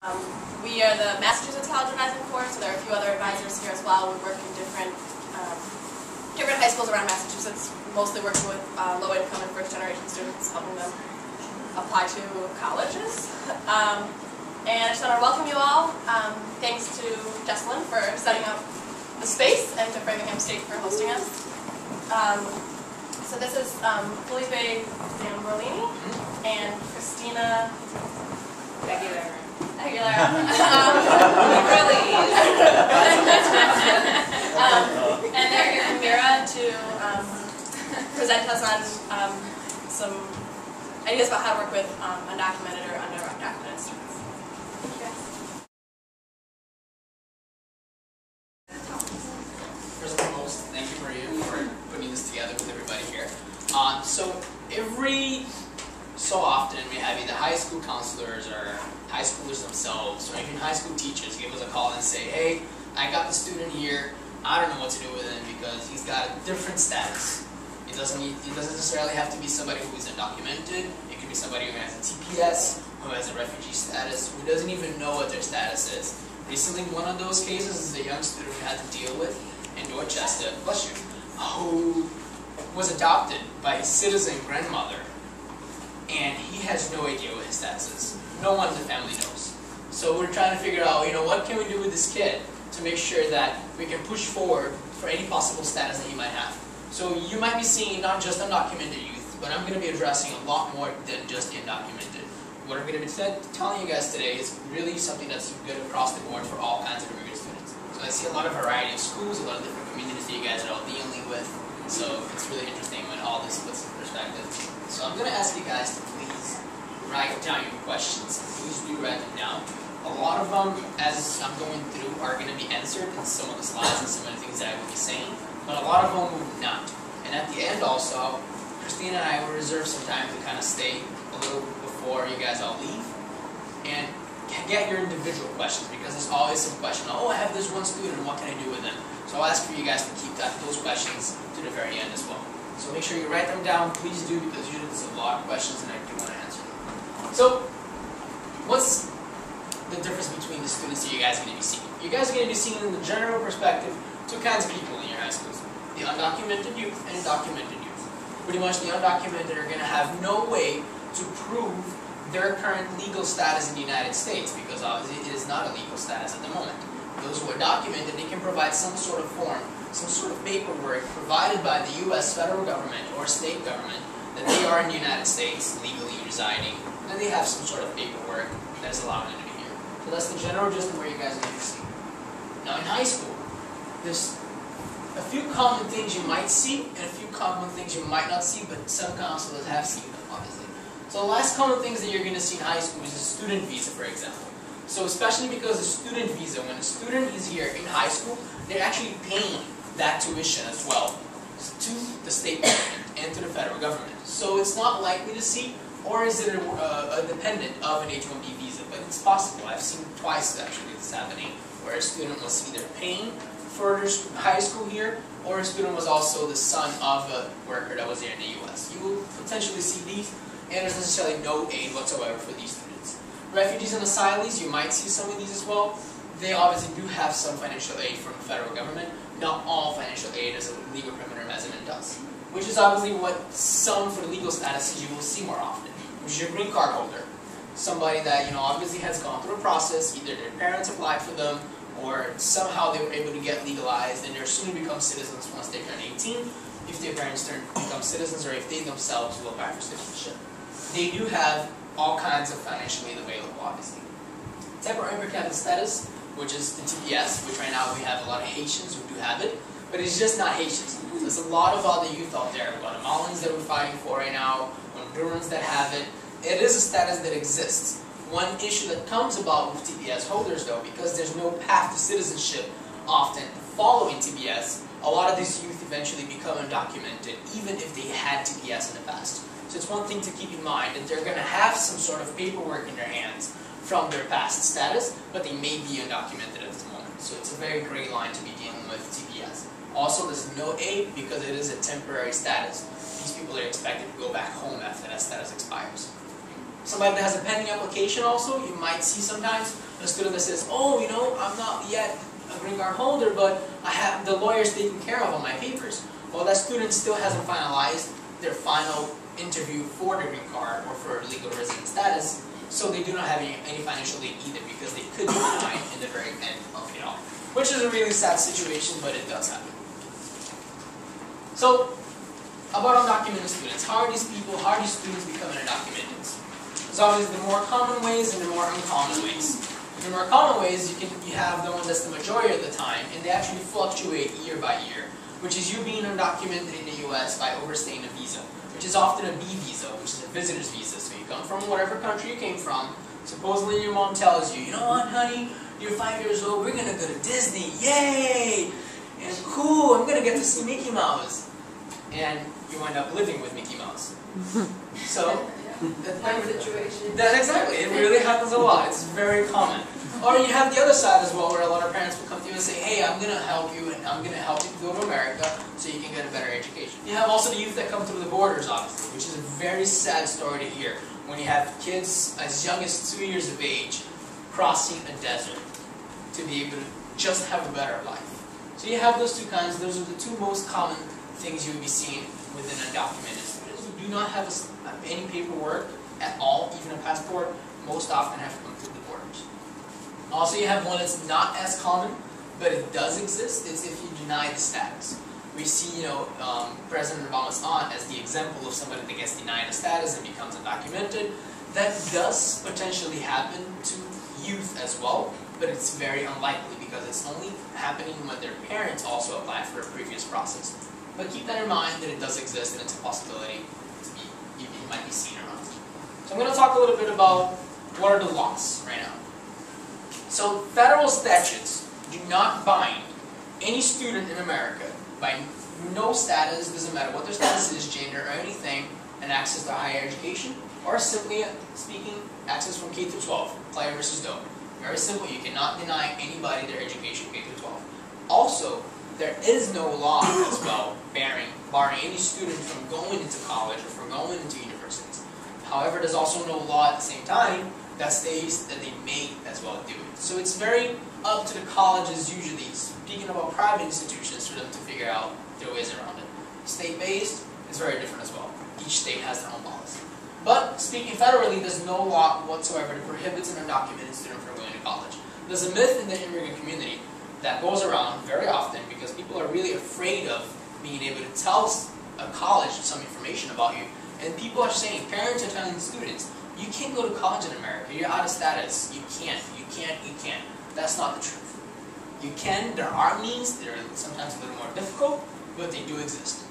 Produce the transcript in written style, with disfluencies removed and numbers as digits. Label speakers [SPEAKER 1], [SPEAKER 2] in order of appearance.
[SPEAKER 1] We are the Massachusetts College Advising Corps, so there are a few other advisors here as well. We work in different high schools around Massachusetts, mostly working with low-income and first-generation students, helping them apply to colleges. And I just want to welcome you all. Thanks to Jesselyn for setting up the space and to Framingham State for hosting us. So this is Felipe Zambrolini and Christina Aguilera.
[SPEAKER 2] Really?
[SPEAKER 1] And they're here from MIRA to present us on some ideas about how to work with undocumented or undocumented students.
[SPEAKER 3] First and foremost, thank you for putting this together with everybody here. So every so often we have either high school counselors or high schoolers themselves or even high school teachers give us a call and say, hey, I got the student here, I don't know what to do with him because he's got a different status. It doesn't necessarily have to be somebody who is undocumented. It could be somebody who has a TPS, who has a refugee status, who doesn't even know what their status is. Recently, one of those cases is a young student we had to deal with in Dorchester, bless you, who was adopted by his citizen grandmother, and he has no idea what his status is. No one in the family knows. So we're trying to figure out, what can we do with this kid to make sure that we can push forward for any possible status that he might have. So you might be seeing not just undocumented youth, but I'm going to be addressing a lot more than just the undocumented. What I'm going to be telling you guys today is really something that's good across the board for all kinds of immigrant students. So I see a lot of variety of schools, a lot of different communities that you guys are all dealing with. So it's really interesting when all this puts in perspective. So I'm going to ask you guys to please write down your questions. Please do write them down. A lot of them, as I'm going through, are going to be answered in some of the slides and some of the things that I will be saying, but a lot of them will not. And at the end also, Christina and I will reserve some time to kind of stay a little before you guys all leave and get your individual questions, because there's always some question, oh, I have this one student, what can I do with them? So I'll ask for you guys to keep those questions to the very end as well. So make sure you write them down, please do, because usually there's a lot of questions and I do want to answer them. So, what's the difference between the students that you guys are going to be seeing? You guys are going to be seeing, in the general perspective, two kinds of people in your high schools. The undocumented youth and documented youth. Pretty much the undocumented are going to have no way to prove their current legal status in the United States, because obviously it is not a legal status at the moment. Those who are documented, they can provide some sort of form, some sort of paperwork provided by the U.S. federal government or state government that they are in the United States legally residing, and they have some sort of paperwork that is allowing them to be here. So that's the general gist of where you guys are going to see. Now in high school, there's a few common things you might see and a few common things you might not see, but some counselors have seen them, obviously. So the last common things that you're going to see in high school is a student visa, for example. So especially because the student visa, when a student is here in high school, they're actually paying that tuition as well to the state government and to the federal government. So it's not likely to see, or is it a dependent of an H-1B visa, but it's possible. I've seen twice actually this happening, where a student was either paying for high school here, or a student was also the son of a worker that was here in the U.S. You will potentially see these, and there's necessarily no aid whatsoever for these students. Refugees and asylees, you might see some of these as well. They obviously do have some financial aid from the federal government. Not all financial aid as a legal permanent resident does, which is obviously what some for legal statuses you will see more often, which is your green card holder. Somebody that obviously has gone through a process, either their parents applied for them, or somehow they were able to get legalized, and they're soon to become citizens once they turn 18, if their parents become citizens, or if they themselves will apply for citizenship. They do have all kinds of financial aid available, obviously. Temporary immigrant status, which is the TPS, which right now we have a lot of Haitians who do have it, but it's just not Haitians. There's a lot of other youth out there, Guatemalans that we're fighting for right now, Hondurans that have it. It is a status that exists. One issue that comes about with TPS holders, though, because there's no path to citizenship often following TPS, a lot of these youth eventually become undocumented, even if they had TPS in the past. So it's one thing to keep in mind that they're going to have some sort of paperwork in their hands from their past status, but they may be undocumented at this moment. So it's a very gray line to be dealing with TPS. Also, there's no aid because it is a temporary status. These people are expected to go back home after that status expires. Somebody that has a pending application also, you might see sometimes, a student that says, oh, you know, I'm not yet a green card holder, but I have the lawyers taking care of all my papers. Well, that student still hasn't finalized their final interview for the green card or for legal resident status, so they do not have any financial aid either, because they could be denied in the very end of it all. Which is a really sad situation, but it does happen. So, about undocumented students. How are these students becoming undocumented? There's obviously the more common ways and the more uncommon ways. In the more common ways, you have the one that's the majority of the time, and they actually fluctuate year by year, which is you being undocumented in the U.S. by overstaying a visa, which is often a B visa, which is a visitor's visa. So you come from whatever country you came from, supposedly your mom tells you, you know what, honey, you're 5 years old, we're going to go to Disney, yay! And cool, I'm going to get to see Mickey Mouse. And you wind up living with Mickey Mouse. So,
[SPEAKER 1] That situation.
[SPEAKER 3] Exactly, it really happens a lot. It's very common. Or you have the other side as well, where a lot of parents will come to you and say, hey, I'm going to help you, and I'm going to help you go to America so you can get a better education. You have also the youth that come through the borders, obviously, which is a very sad story to hear, when you have kids as young as 2 years of age crossing a desert to be able to just have a better life. So you have those two kinds. Those are the two most common things you would be seeing within undocumented students who do not have any paperwork at all, even a passport. Most often have to come through the borders. Also, you have one that's not as common, but it does exist. It's if you deny the status. We see, President Obama's aunt as the example of somebody that gets denied a status and becomes undocumented. That does potentially happen to youth as well, but it's very unlikely because it's only happening when their parents also apply for a previous process. But keep that in mind that it does exist and it's a possibility you might be seen around. So I'm going to talk a little bit about what are the laws right now. So federal statutes do not bind any student in America by no status, doesn't matter what their status is, gender or anything, and access to higher education, or simply speaking, access from K through 12, Player versus Doe. Very simple, you cannot deny anybody their education K through 12. Also, there is no law as well barring any student from going into college or from going into universities. However, there's also no law at the same time that states that they may as well do it. So it's very up to the colleges usually, speaking about private institutions, for them to figure out their ways around it. State-based is very different as well. Each state has their own policy. But speaking federally, there's no law whatsoever that prohibits an undocumented student from going to college. There's a myth in the immigrant community that goes around very often because people are really afraid of being able to tell a college some information about you. And people are saying, parents are telling students, you can't go to college in America, you're out of status, you can't. That's not the truth. You can, there are means, they're sometimes a little more difficult, but they do exist.